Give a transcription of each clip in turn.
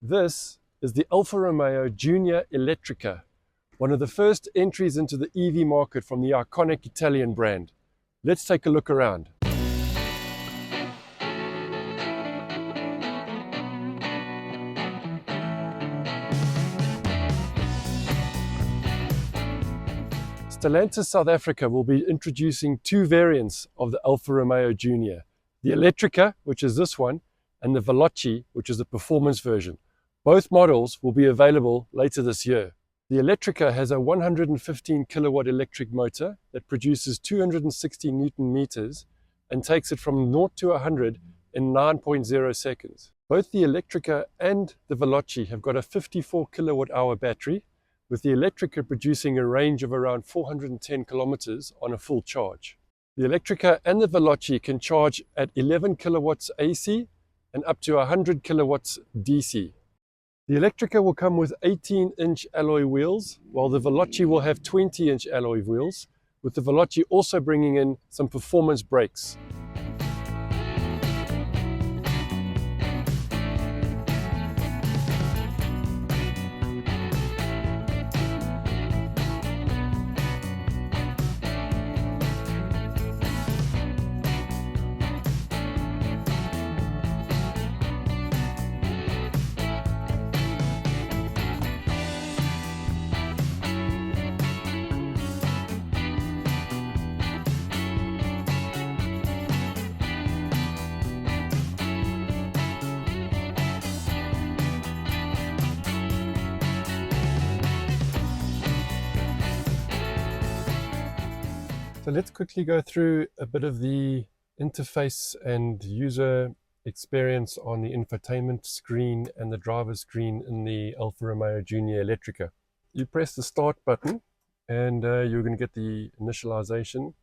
This is the Alfa Romeo Junior Elettrica, one of the first entries into the EV market from the iconic Italian brand. Let's take a look around. Stellantis South Africa will be introducing two variants of the Alfa Romeo Junior, the Elettrica, which is this one, and the Veloce, which is the performance version. Both models will be available later this year. The Elettrica has a 115 kilowatt electric motor that produces 260 Newton meters and takes it from 0 to 100 in 9.0 seconds. Both the Elettrica and the Veloce have got a 54 kilowatt hour battery, with the Elettrica producing a range of around 410 kilometers on a full charge. The Elettrica and the Veloce can charge at 11 kilowatts AC and up to 100 kilowatts DC. The Elettrica will come with 18-inch alloy wheels, while the Veloce will have 20-inch alloy wheels, with the Veloce also bringing in some performance brakes. So let's quickly go through a bit of the interface and user experience on the infotainment screen and the driver's screen in the Alfa Romeo Junior Elettrica. You press the start button and you're going to get the initialization.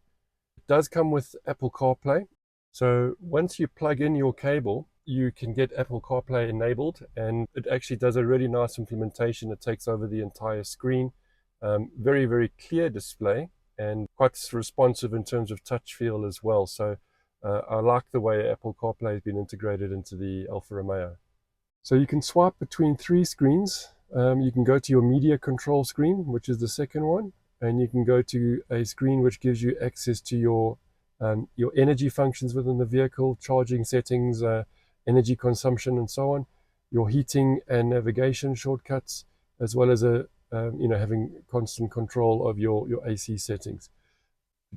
It does come with Apple CarPlay. So once you plug in your cable, you can get Apple CarPlay enabled, and it actually does a really nice implementation. It takes over the entire screen. Very, very clear display, and quite responsive in terms of touch feel as well. So I like the way Apple CarPlay has been integrated into the Alfa Romeo. So you can swipe between three screens. You can go to your media control screen, which is the second one, and you can go to a screen which gives you access to your energy functions within the vehicle, charging settings, energy consumption, and so on, your heating and navigation shortcuts, as well as having constant control of your AC settings.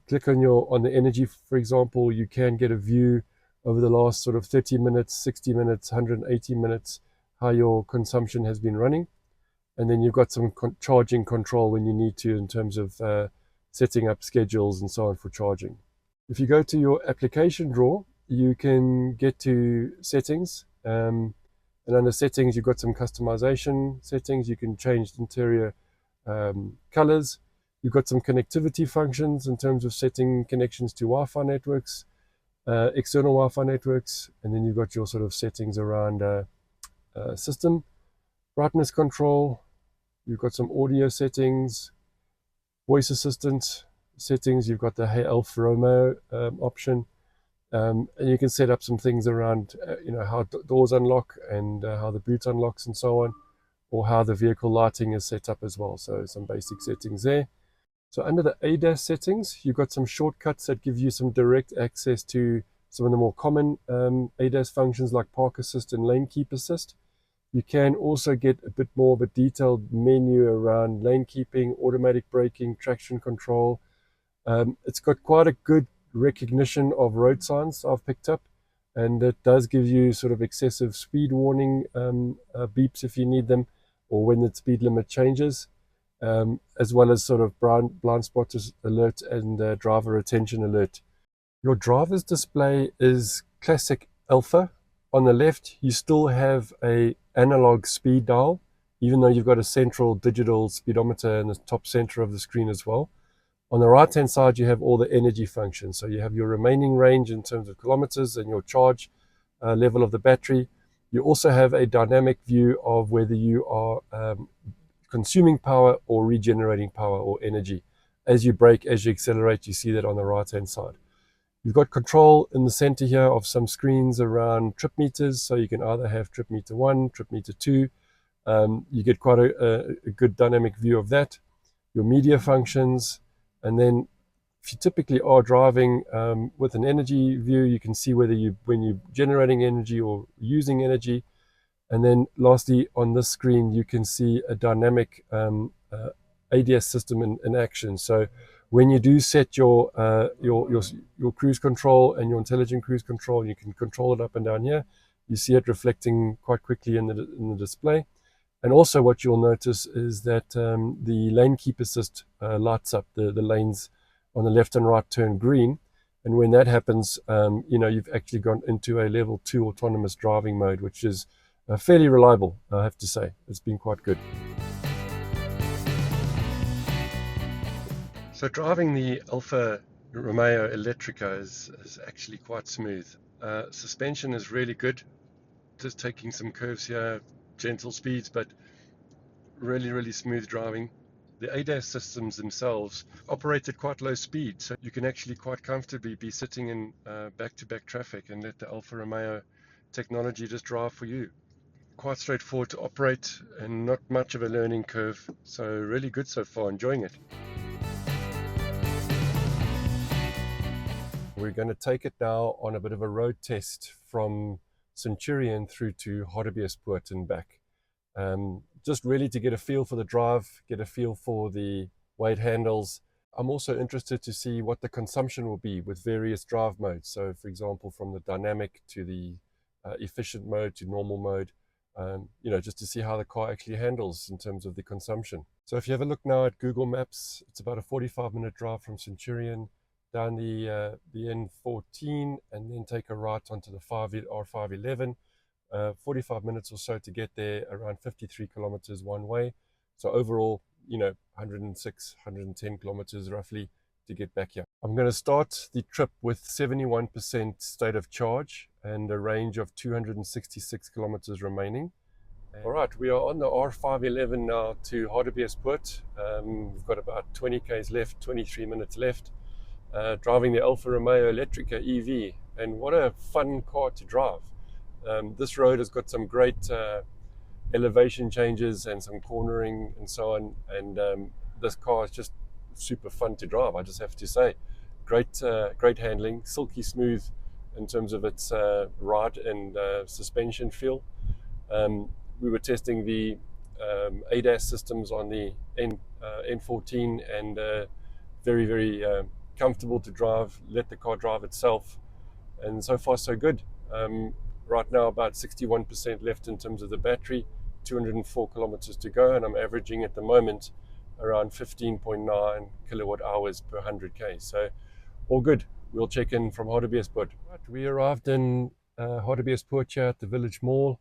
Click on the energy, for example, you can get a view over the last sort of 30 minutes, 60 minutes, 180 minutes, how your consumption has been running. And then you've got some charging control when you need to, in terms of setting up schedules and so on for charging. If you go to your application drawer, you can get to settings. And under settings, you've got some customization settings. You can change interior colors. You've got some connectivity functions in terms of setting connections to Wi-Fi networks, external Wi-Fi networks, and then you've got your sort of settings around system, brightness control. You've got some audio settings, voice assistant settings. You've got the Hey Alfa Romeo option. And you can set up some things around, how doors unlock and how the boot unlocks and so on, or how the vehicle lighting is set up as well. So some basic settings there. So under the ADAS settings, you've got some shortcuts that give you some direct access to some of the more common ADAS functions like park assist and lane keep assist. You can also get a bit more of a detailed menu around lane keeping, automatic braking, traction control. It's got quite a good recognition of road signs I've picked up, and it does give you sort of excessive speed warning beeps if you need them, or when the speed limit changes, as well as sort of blind spot alert and driver attention alert. Your driver's display is classic Alfa. On the left, you still have a analog speed dial, even though you've got a central digital speedometer in the top center of the screen as well. On the right-hand side, you have all the energy functions. So you have your remaining range in terms of kilometers and your charge level of the battery. You also have a dynamic view of whether you are consuming power or regenerating power or energy. As you brake, as you accelerate, you see that on the right-hand side. You've got control in the center here of some screens around trip meters, so you can either have trip meter 1, trip meter 2. You get quite a good dynamic view of that. Your media functions, and then if you typically are driving with an energy view, you can see whether when you're generating energy or using energy. And then lastly, on this screen, you can see a dynamic ADS system in action. So when you do set your cruise control and your intelligent cruise control, you can control it up and down here. You see it reflecting quite quickly in the display. And also what you'll notice is that the lane keep assist lights up. The lanes on the left and right turn green. And when that happens, you've actually gone into a level 2 autonomous driving mode, which is fairly reliable, I have to say. It's been quite good. So driving the Alfa Romeo Elettrica is actually quite smooth. Suspension is really good. Just taking some curves here, gentle speeds, but really, really smooth driving. The ADAS systems themselves operate at quite low speed, so you can actually quite comfortably be sitting in back-to-back traffic and let the Alfa Romeo technology just drive for you. Quite straightforward to operate and not much of a learning curve, so really good so far, enjoying it. We're going to take it now on a bit of a road test from Centurion through to Hartbeespoort and back. Just really to get a feel for the drive, get a feel for the way it handles. I'm also interested to see what the consumption will be with various drive modes. So for example, from the dynamic to the efficient mode to normal mode, just to see how the car actually handles in terms of the consumption. So if you have a look now at Google Maps, it's about a 45-minute drive from Centurion down the N14 and then take a right onto the R511. 45 minutes or so to get there, around 53 kilometers one way. So overall, 106, 110 kilometers roughly to get back here. I'm going to start the trip with 71% state of charge and a range of 266 kilometers remaining. All right, we are on the R511 now to Hartbeespoort. We've got about 20 k's left, 23 minutes left. Driving the Alfa Romeo Elettrica EV, and what a fun car to drive. This road has got some great elevation changes and some cornering and so on, and this car is just super fun to drive, I just have to say. Great handling, silky smooth in terms of its ride and suspension feel. We were testing the ADAS systems on the N14 and very, very comfortable to drive, let the car drive itself, and so far so good. Right now about 61% left in terms of the battery, 204 kilometers to go, and I'm averaging at the moment around 15.9 kilowatt hours per 100k, so all good. We'll check in from Hartbeespoort. Right, we arrived in Hartbeespoort here at the village mall.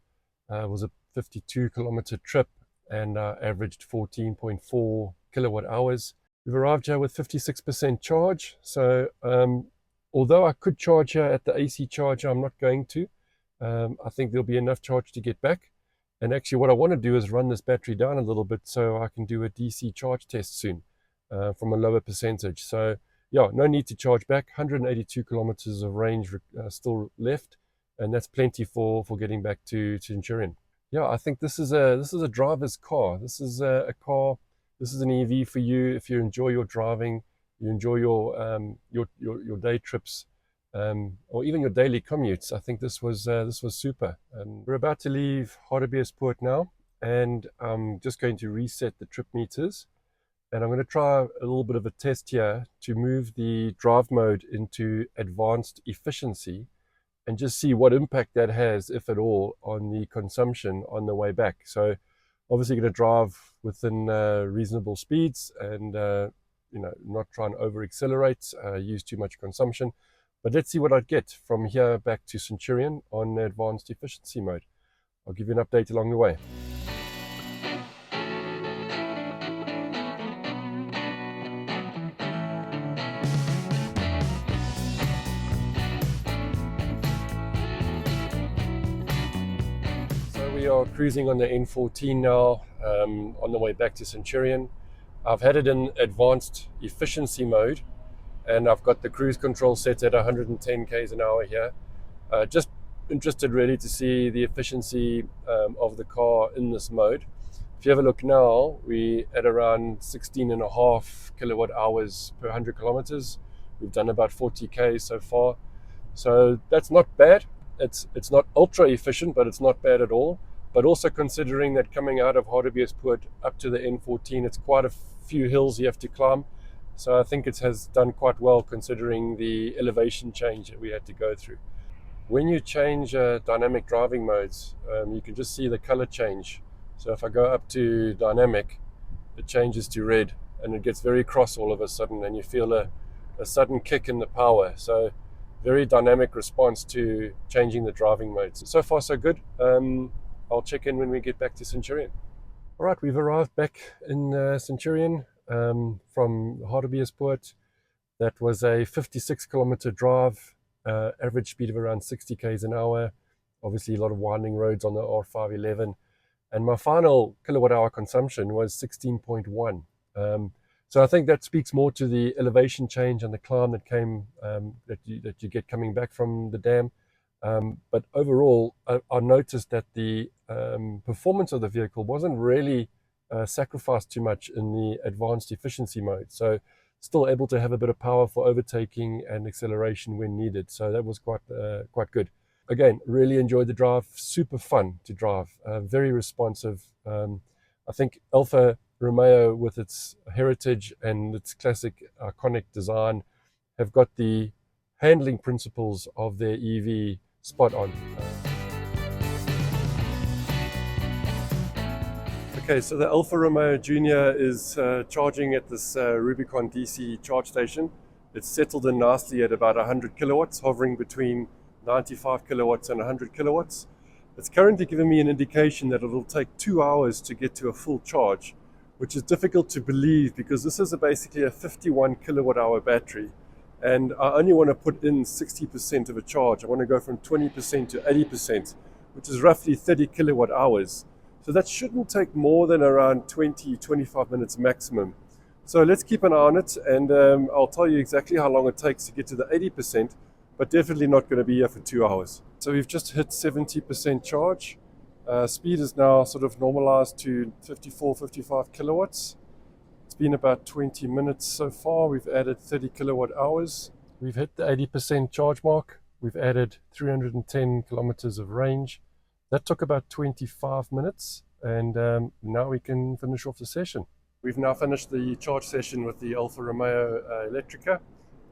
It was a 52 kilometer trip and averaged 14.4 kilowatt hours. We've arrived here with 56% charge, so although I could charge here at the AC charger, I'm not going to. I think there'll be enough charge to get back. And actually what I want to do is run this battery down a little bit so I can do a DC charge test soon from a lower percentage. So yeah, no need to charge back. 182 kilometers of range still left, and that's plenty for getting back to Centurion. Yeah, I think this is a driver's car. This is a car. This is an EV for you if you enjoy your driving, you enjoy your day trips, or even your daily commutes. I think this was super. We're about to leave Hartbeespoort now, and I'm just going to reset the trip meters, and I'm going to try a little bit of a test here to move the drive mode into advanced efficiency and just see what impact that has, if at all, on the consumption on the way back. So obviously going to drive within reasonable speeds and not try and over accelerate, use too much consumption. But let's see what I'd get from here back to Centurion on advanced efficiency mode. I'll give you an update along the way. So we are cruising on the N14 now, on the way back to Centurion. I've had it in advanced efficiency mode, and I've got the cruise control set at 110 k's an hour here. Just interested really to see the efficiency of the car in this mode. If you have a look now, we at around 16.5 kilowatt hours per 100 kilometers. We've done about 40 k's so far, so that's not bad. It's not ultra efficient, but it's not bad at all. But also considering that coming out of Hartbeespoort up to the N14, it's quite a few hills you have to climb. So I think it has done quite well considering the elevation change that we had to go through. When you change dynamic driving modes, you can just see the color change. So if I go up to dynamic, it changes to red and it gets very cross all of a sudden, and you feel a sudden kick in the power. So very dynamic response to changing the driving modes. So far so good. I'll check in when we get back to Centurion. All right, we've arrived back in Centurion from Hartbeespoort. That was a 56 kilometer drive, average speed of around 60 k's an hour. Obviously a lot of winding roads on the R511. And my final kilowatt hour consumption was 16.1. So I think that speaks more to the elevation change and the climb that came that you get coming back from the dam. But overall, I noticed that the performance of the vehicle wasn't really sacrificed too much in the advanced efficiency mode. So still able to have a bit of power for overtaking and acceleration when needed. So that was quite good. Again, really enjoyed the drive. Super fun to drive. Very responsive. I think Alfa Romeo, with its heritage and its classic iconic design, have got the handling principles of their EV spot on. Okay, so the Alfa Romeo Junior is charging at this Rubicon DC charge station. It's settled in nicely at about 100 kilowatts, hovering between 95 kilowatts and 100 kilowatts. It's currently giving me an indication that it'll take 2 hours to get to a full charge, which is difficult to believe because this is basically a 51 kilowatt hour battery. And I only want to put in 60% of a charge. I want to go from 20% to 80%, which is roughly 30 kilowatt hours. So that shouldn't take more than around 20-25 minutes maximum. So let's keep an eye on it, and I'll tell you exactly how long it takes to get to the 80%, but definitely not going to be here for 2 hours. So we've just hit 70% charge. Speed is now sort of normalized to 54-55 kilowatts. It's been about 20 minutes so far. We've added 30 kilowatt hours. We've hit the 80% charge mark. We've added 310 kilometers of range. That took about 25 minutes, and now we can finish off the session. We've now finished the charge session with the Alfa Romeo Elettrica,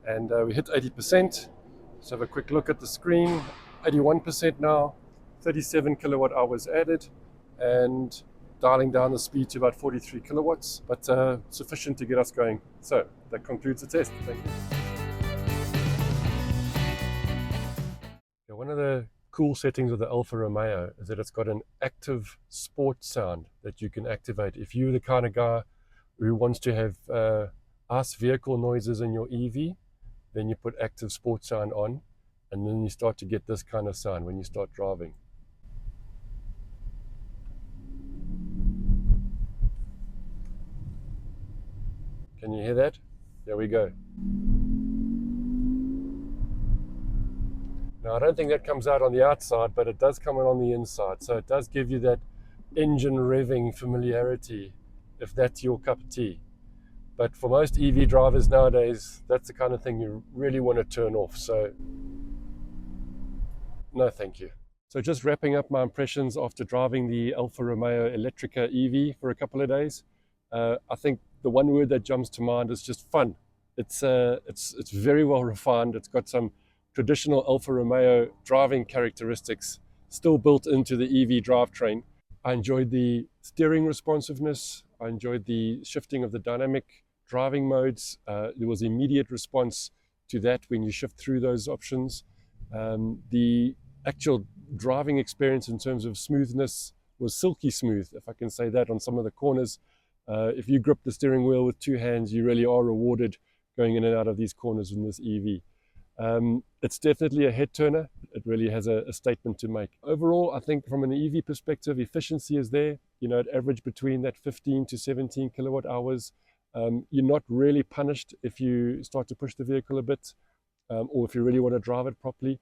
and we hit 80%. Let's have a quick look at the screen. 81% now, 37 kilowatt hours added, and dialing down the speed to about 43 kilowatts, but sufficient to get us going. So that concludes the test. Thank you. One of the cool settings of the Alfa Romeo is that it's got an active sport sound that you can activate. If you're the kind of guy who wants to have ICE vehicle noises in your EV, then you put active sport sound on, and then you start to get this kind of sound when you start driving. Can you hear that? There we go. Now, I don't think that comes out on the outside, but it does come in on the inside. So it does give you that engine revving familiarity, if that's your cup of tea. But for most EV drivers nowadays, that's the kind of thing you really want to turn off. So no, thank you. So just wrapping up my impressions after driving the Alfa Romeo Elettrica EV for a couple of days. I think the one word that jumps to mind is just fun. It's very well refined. It's got some traditional Alfa Romeo driving characteristics still built into the EV drivetrain. I enjoyed the steering responsiveness. I enjoyed the shifting of the dynamic driving modes. There was immediate response to that when you shift through those options. The actual driving experience in terms of smoothness was silky smooth, if I can say that, on some of the corners. If you grip the steering wheel with two hands, you really are rewarded going in and out of these corners in this EV. It's definitely a head turner. It really has a statement to make. Overall, I think from an EV perspective, efficiency is there. You know, it averaged between that 15 to 17 kilowatt hours. You're not really punished if you start to push the vehicle a bit, or if you really want to drive it properly.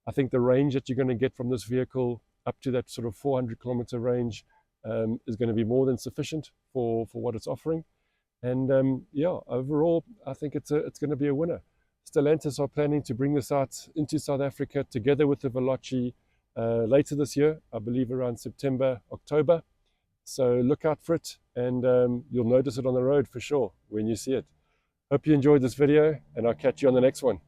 I think the range that you're going to get from this vehicle up to that sort of 400-kilometer range is going to be more than sufficient for what it's offering. And yeah, overall, I think it's going to be a winner. Stellantis are planning to bring this out into South Africa together with the Veloce later this year, I believe around September, October. So look out for it, and you'll notice it on the road for sure when you see it. Hope you enjoyed this video, and I'll catch you on the next one.